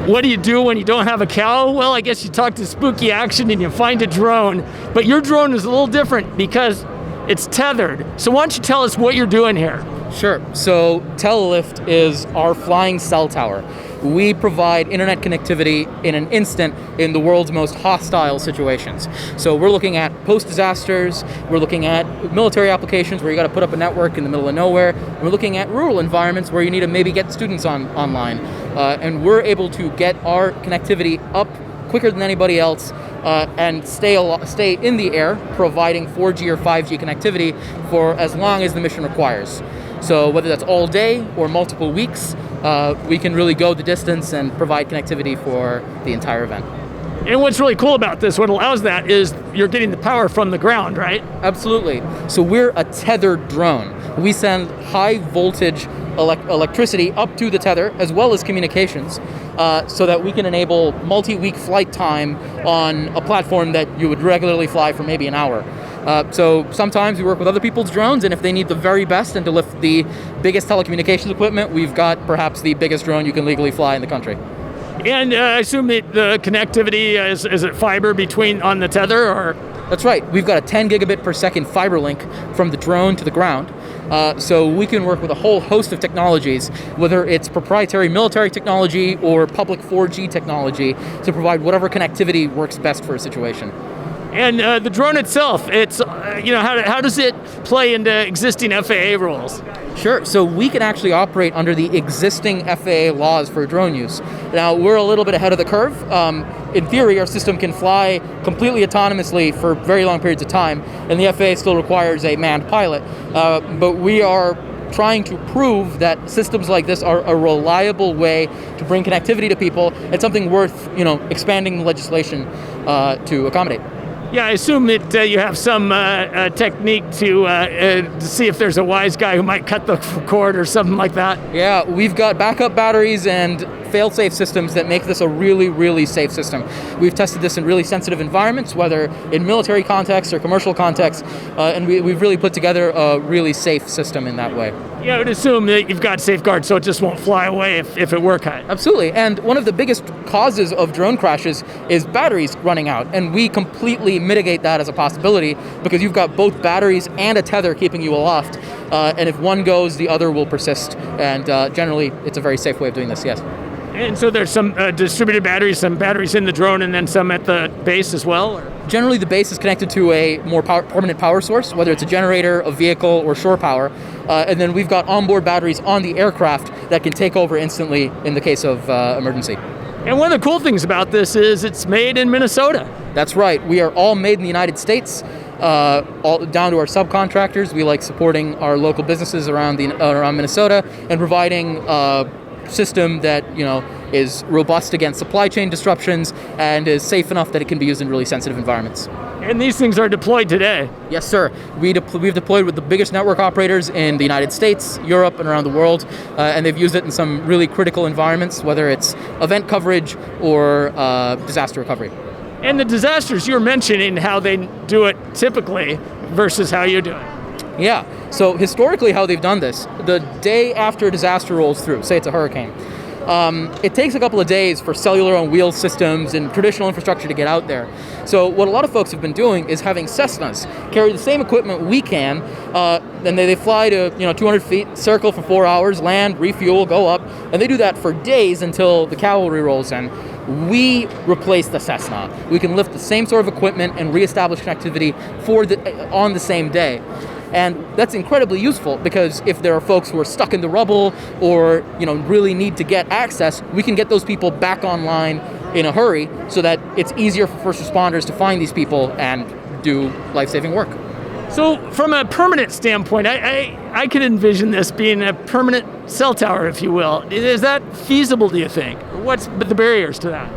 what do you do when you don't have a cow? Well, I guess you talk to Spooky Action and you find a drone. But your drone is a little different because it's tethered. So why don't you tell us what you're doing here? Sure. So Telelift is our flying cell tower. We provide internet connectivity in an instant in the world's most hostile situations. So we're looking at post-disasters, we're looking at military applications where you got to put up a network in the middle of nowhere, we're looking at rural environments where you need to maybe get students online. And we're able to get our connectivity up quicker than anybody else and stay in the air, providing 4G or 5G connectivity for as long as the mission requires. So whether that's all day or multiple weeks, we can really go the distance and provide connectivity for the entire event. And what's really cool about this, what allows that, is you're getting the power from the ground, right? Absolutely. So we're a tethered drone. We send high voltage electricity up to the tether as well as communications so that we can enable multi-week flight time on a platform that you would regularly fly for maybe an hour. So sometimes we work with other people's drones, and if they need the very best and to lift the biggest telecommunications equipment, we've got perhaps the biggest drone you can legally fly in the country. And I assume that the connectivity, is it fiber on the tether, or? That's right. We've got a 10 gigabit per second fiber link from the drone to the ground. So we can work with a whole host of technologies, whether it's proprietary military technology or public 4G technology, to provide whatever connectivity works best for a situation. And the drone itself, it's how does it play into existing FAA rules? Sure. So we can actually operate under the existing FAA laws for drone use. Now, we're a little bit ahead of the curve. In theory, our system can fly completely autonomously for very long periods of time, and the FAA still requires a manned pilot. But we are trying to prove that systems like this are a reliable way to bring connectivity to people. It's something worth, expanding the legislation to accommodate. Yeah, I assume that you have some technique to see if there's a wise guy who might cut the cord or something like that. Yeah, we've got backup batteries and fail-safe systems that make this a really, really safe system. We've tested this in really sensitive environments, whether in military contexts or commercial contexts, and we've really put together a really safe system in that way. Yeah, I would assume that you've got safeguards so it just won't fly away if it were cut. Absolutely, and one of the biggest causes of drone crashes is batteries running out, and we completely mitigate that as a possibility because you've got both batteries and a tether keeping you aloft, and if one goes, the other will persist, and generally it's a very safe way of doing this, yes. And so there's some distributed batteries, some batteries in the drone, and then some at the base as well? Or? Generally, the base is connected to a more permanent power source, whether it's a generator, a vehicle, or shore power. And then we've got onboard batteries on the aircraft that can take over instantly in the case of emergency. And one of the cool things about this is it's made in Minnesota. That's right. We are all made in the United States, all down to our subcontractors. We like supporting our local businesses around Minnesota and providing system that is robust against supply chain disruptions and is safe enough that it can be used in really sensitive environments. And these things are deployed today? Yes, sir. We've deployed with the biggest network operators in the United States, Europe, and around the world, and they've used it in some really critical environments, whether it's event coverage or disaster recovery. And the disasters, you're mentioning how they do it typically versus how you do it. Yeah, so historically how they've done this, the day after a disaster rolls through, say it's a hurricane, it takes a couple of days for cellular on wheels systems and traditional infrastructure to get out there. So what a lot of folks have been doing is having Cessnas carry the same equipment we can, and they fly to 200 feet, circle for 4 hours, land, refuel, go up, and they do that for days until the cavalry rolls in. We replace the Cessna. We can lift the same sort of equipment and reestablish connectivity on the same day. And that's incredibly useful because if there are folks who are stuck in the rubble or really need to get access, we can get those people back online in a hurry so that it's easier for first responders to find these people and do life-saving work. So from a permanent standpoint, I could envision this being a permanent cell tower, if you will. Is that feasible, do you think? What's the barriers to that?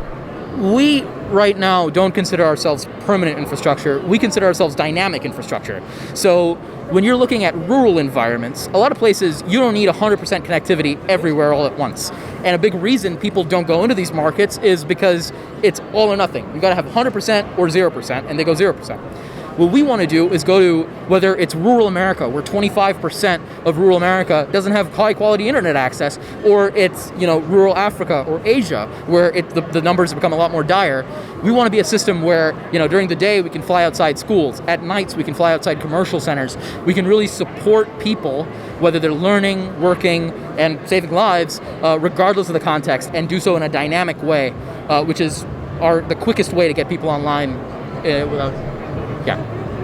We, right now, don't consider ourselves permanent infrastructure. We consider ourselves dynamic infrastructure. So when you're looking at rural environments, a lot of places, you don't need 100% connectivity everywhere all at once. And a big reason people don't go into these markets is because it's all or nothing. You've got to have 100% or 0%, and they go 0%. What we want to do is go to, whether it's rural America, where 25% of rural America doesn't have high quality internet access, or it's rural Africa or Asia, where the numbers have become a lot more dire. We want to be a system where during the day we can fly outside schools, at nights we can fly outside commercial centers. We can really support people, whether they're learning, working, and saving lives, regardless of the context, and do so in a dynamic way, which is the quickest way to get people online without. Yeah.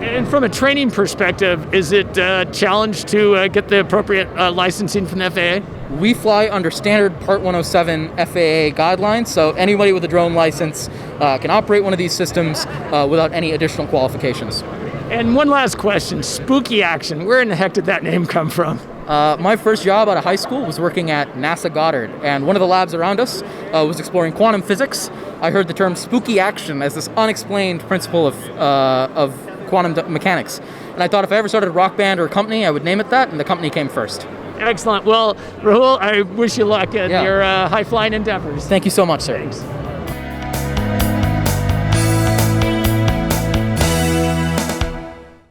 And from a training perspective, is it a challenge to get the appropriate licensing from the FAA? We fly under standard Part 107 FAA guidelines, so anybody with a drone license can operate one of these systems without any additional qualifications. And one last question, Spooky Action, where in the heck did that name come from? My first job out of high school was working at NASA Goddard, and one of the labs around us was exploring quantum physics. I heard the term spooky action as this unexplained principle of quantum mechanics. And I thought if I ever started a rock band or a company, I would name it that, and the company came first. Excellent. Well, Rahul, I wish you luck in your high-flying endeavors. Thank you so much, sir. Thanks.